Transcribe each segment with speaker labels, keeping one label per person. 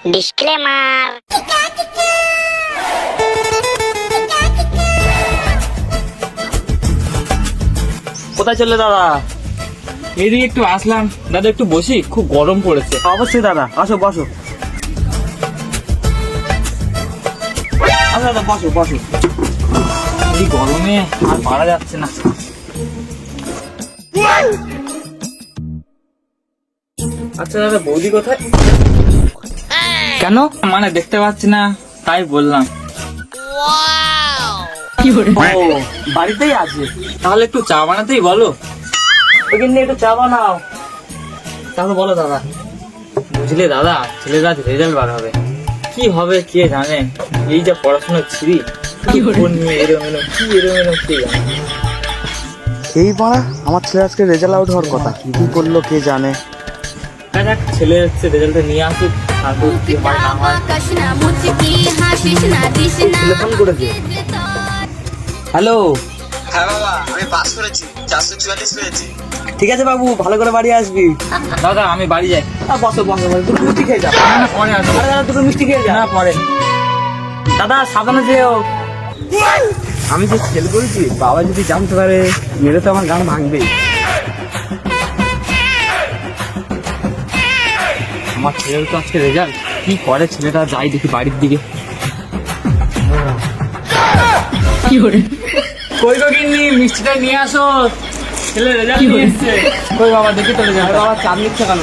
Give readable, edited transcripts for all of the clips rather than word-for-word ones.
Speaker 1: Disclaimer.
Speaker 2: কোথায় চললে দাদা?
Speaker 3: এইদিকে একটু আসলাম দাদা, একটু বসি, খুব গরম পড়েছে।
Speaker 2: অবশ্যই দাদা, আসো বসো। আচ্ছা দাদা, বসো বসো।
Speaker 3: এই গরমে আর পারা যাচ্ছে না।
Speaker 2: আচ্ছা দাদা, বৌদি কোথায়?
Speaker 3: কেন? মানে দেখতে পাচ্ছি না, তাই বললাম।
Speaker 2: ও, বাড়িতেই আছে।
Speaker 3: তাহলে একটু চা বানাতেই বলো।
Speaker 2: ওইখানে একটু চা বানাও। তাহলে বলো দাদা।
Speaker 3: বুঝলে দাদা, ছেলের আজ রেজাল্ট বার হবে। কি হবে কে জানে। এই যা পড়াশোনা ছিড়ি, ফোন নিয়ে এরোমেলো কে জানে।
Speaker 4: এই বাড়া, আমার ছেলে আজকে রেজাল্ট আউট হওয়ার কথা, কি করলো কে জানে।
Speaker 3: দেখ, ছেলে হচ্ছে রেজাল্টটা নিয়ে আসুক, তারপর কি হয় না হয়। ছেলে ফোন করেছে। হ্যালো।
Speaker 5: হ্যাঁ বাবা, আমি পাস করেছি, 444 পেয়েছি।
Speaker 2: ঠিক আছে বাবু, ভালো করে বাড়ি আসবি।
Speaker 3: দাদা আমি বাড়ি যাই।
Speaker 2: বসো বসো বসো, দুটো মিষ্টি খেয়ে যাও।
Speaker 3: না পরে আসবো।
Speaker 2: আরে দাদা, দুটো মিষ্টি খেয়ে যাও।
Speaker 3: না পরে।
Speaker 2: দাদা সাবধানে যেও। আমি যে ফেল করেছি, বাবা যদি জানতে পারে, মেরে তো আমার গান ভাঙবেই।
Speaker 3: আমার ছেলের তো আজকে রেজাল্ট, কি করে ছেলেটা, যাই দেখি বাড়ির দিকে। কই গো গিন্নি, মিষ্টিটা নিয়ে আসো, ছেলে রেজাল্ট নিয়ে এসছে। কই বাবা, দেখি তো রেজাল্ট।
Speaker 2: বাবা চাপ নিচ্ছে কেন?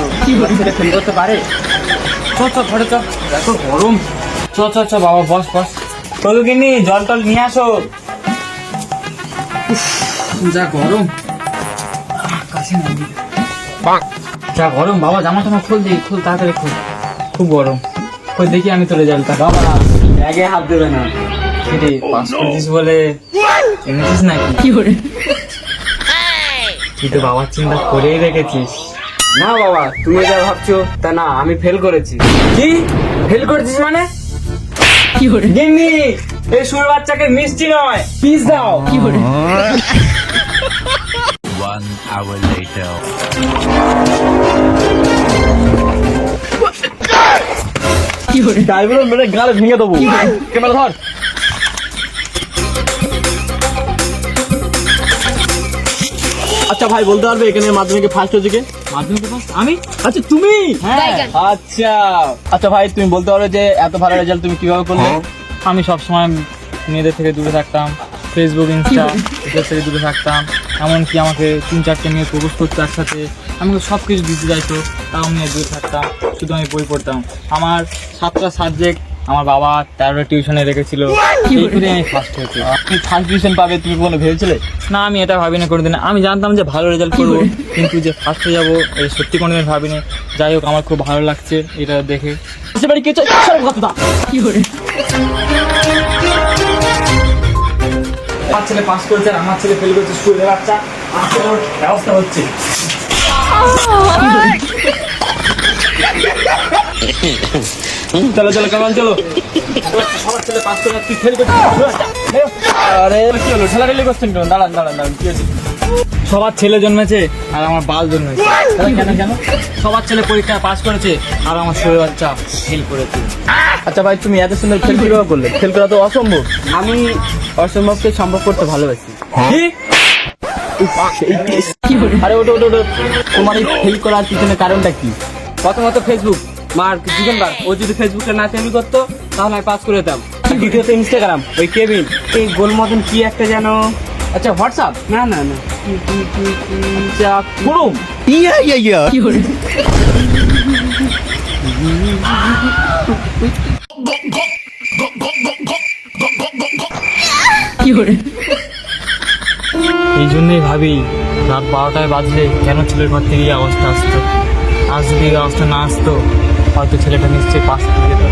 Speaker 2: ছেলে ফেল করতে পারে?
Speaker 3: চ ঘরে চ, দেখো গরম। চ বাবা, বস বস। কই গো গিন্নি, জল টল নিয়ে আসো। উফ, যা গরম। কাছে না দিদি। যা গরম বাবা, জামা টামা খোল দিই, খোল তাড়াতাড়ি খোল। খুব গরম। কই দেখি আমি তো রেজাল্টটা।
Speaker 2: বাবা ব্যাগে হাত দেবে না।
Speaker 3: কিরে, পাস করেছিস বলে এনেছিস নাকি? তুই তো বাবার চিন্তা করেই রেখেছিস।
Speaker 2: না বাবা, তুমি যা ভাবছো তা না, আমি ফেল করেছি।
Speaker 3: কি ফেল করেছিস মানে? গিন্নি, এই সুর বাচ্চাকে মিষ্টি নয়, পিস দাও।
Speaker 6: One hour later.
Speaker 2: ড্রাইভার মেরে গালে ভেঙে দেবো। ক্যামেরা ধর। আচ্ছা ভাই, বলতে পারবে এখানে মাধ্যমিকে ফার্স্ট হয়েছে কে?
Speaker 3: মাধ্যমিকে পাস? আমি?
Speaker 2: আচ্ছা তুমি?
Speaker 3: হ্যাঁ।
Speaker 2: আচ্ছা আচ্ছা ভাই, তুমি বলতে পারো যে এত ভালো রেজাল্ট তুমি কিভাবে করলে?
Speaker 3: আমি সবসময় মেয়েদের থেকে দূরে থাকতাম, ফেসবুক ইনস্টা এদের থেকে দূরে থাকতাম। এমনকি আমাকে 3-4টে মেয়ে প্রপোজ করতো একসাথে, আমাকে সব কিছু দিতে যাইতো, তাও আমি দূরে থাকতাম, শুধু আমি বই পড়তাম। আমার 7টা সাবজেক্ট আমার বাবা 13টা টিউশনে রেখেছিল, এই করে আমি ফার্স্ট হয়েছি।
Speaker 2: তুমি ফার্স্ট ডিভিশন পাবে তুমি কোনো ভেবেছিলে?
Speaker 3: না, আমি এটা ভাবিনি কোনোদিন। আমি জানতাম যে ভালো রেজাল্ট করবো, কিন্তু যে ফার্স্ট হয়ে যাবো এটা সত্যি কোনোদিন ভাবিনি। যাই হোক, আমার খুব ভালো লাগছে এটা দেখে।
Speaker 2: বাড়ি কে চাই কথা?
Speaker 3: আমার ছেলে পাস করেছে আর আমার ছেলে ফেল করেছে, স্কুলের বাচ্চা। আজকে ওর ব্যবস্থা হচ্ছে।
Speaker 2: চলো চলো, কেমন চলো?
Speaker 3: সবার ছেলে পাস করে তুই ফেল করছিস।
Speaker 2: আরে কি হলো, ঠেলাঠেলি করছেন কেন? দাঁড়ান দাঁড়ান দাঁড়ান, কি হয়েছে?
Speaker 3: সবার ছেলে জন্মেছে আর আমার বাল জন্মেছে। কেন কেন? সবার ছেলে পরীক্ষায় পাস করেছে আর আমার ছেলে বাচ্চা ফেল করেছে।
Speaker 2: আচ্ছা ভাই, তুমি এত সুন্দর ফেল কিভাবে করলে? ফেল করা তো অসম্ভব। আমি অসম্ভবকে সম্ভব করতে ভালোবাসি।
Speaker 3: কি?
Speaker 2: আরে ওটো ওটো ওটো, তোমার এই ফেল করার পিছনে কারণটা কি? প্রথমত ফেসবুক, মার জীবনবার ও যদি ফেসবুকটা না তৈরি করতো তাহলে আমি পাস করে যেতাম। দ্বিতীয়ত ইনস্টাগ্রাম, ওই কেবিন, এই গোল মতন কি একটা যেন, আচ্ছা হোয়াটসঅ্যাপ, না না না, কুরুম।
Speaker 3: এই জন্যই ভাবি রাত 12টায় বাজলে কেন ছেলের ঘর থেকে এই অবস্থা আসতো। আজ যদি এই অবস্থা না আসতো, হয়তো ছেলেটা নিশ্চয়ই পাস করে যেত।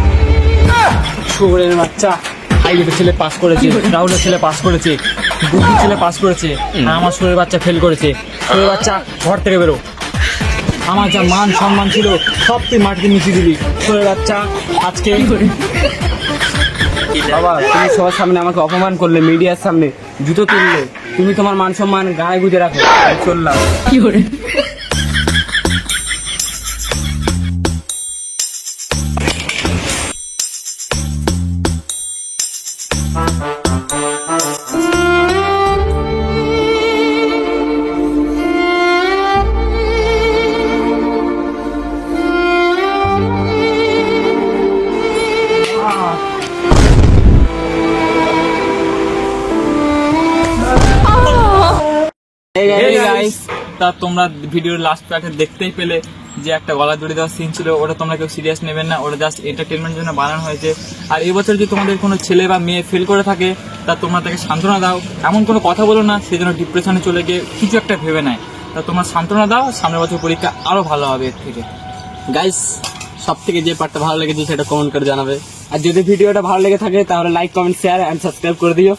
Speaker 3: শুভরের বাচ্চা, হাইগেটের ছেলে পাস করেছে, রাহুলের ছেলে পাস করেছে, গুড্ডির ছেলে পাস করেছে, আর আমার শুভরের বাচ্চা ফেল করেছে। শুভরের বাচ্চা, ঘর থেকে বেরো। আমার যা মান সম্মান ছিল সব তুই মাটিতে মিশিয়ে দিলি। শুভরের বাচ্চা, আজকে
Speaker 2: বাবা, তুমি সবার সামনে আমাকে অপমান করলে, মিডিয়ার সামনে জুতো তুললে, তুমি তোমার মান সম্মান গায়ে গুঁজে রাখো। আমি চললাম। Hey guys,
Speaker 3: তা তোমরা ভিডিওর লাস্ট পার্টে দেখতেই পেলে যে একটা গলা জড়িয়ে দেওয়ার সিন ছিল, ওটা তোমরা কেউ সিরিয়াস নেবেন না, ওটা জাস্ট এন্টারটেনমেন্টের জন্য বানানো হয়েছে। আর এবছর যদি তোমাদের কোনো ছেলে বা মেয়ে ফেল করে থাকে, তা তোমরা তাকে সান্ত্বনা দাও, এমন কোনো কথা বলো না সে যেন ডিপ্রেশনে চলে গিয়ে কিছু একটা ভেবে নেয়। তা তোমরা সান্ত্বনা দাও, সামনের বছর পরীক্ষা আরো ভালো হবে এর থেকে।
Speaker 2: গাইস, সব থেকে যে পার্টটা ভালো লেগেছে সেটা কমেন্ট করে জানাবে। আর যদি ভিডিওটা ভালো লেগে থাকে তাহলে like, comment, share and subscribe করে দিও।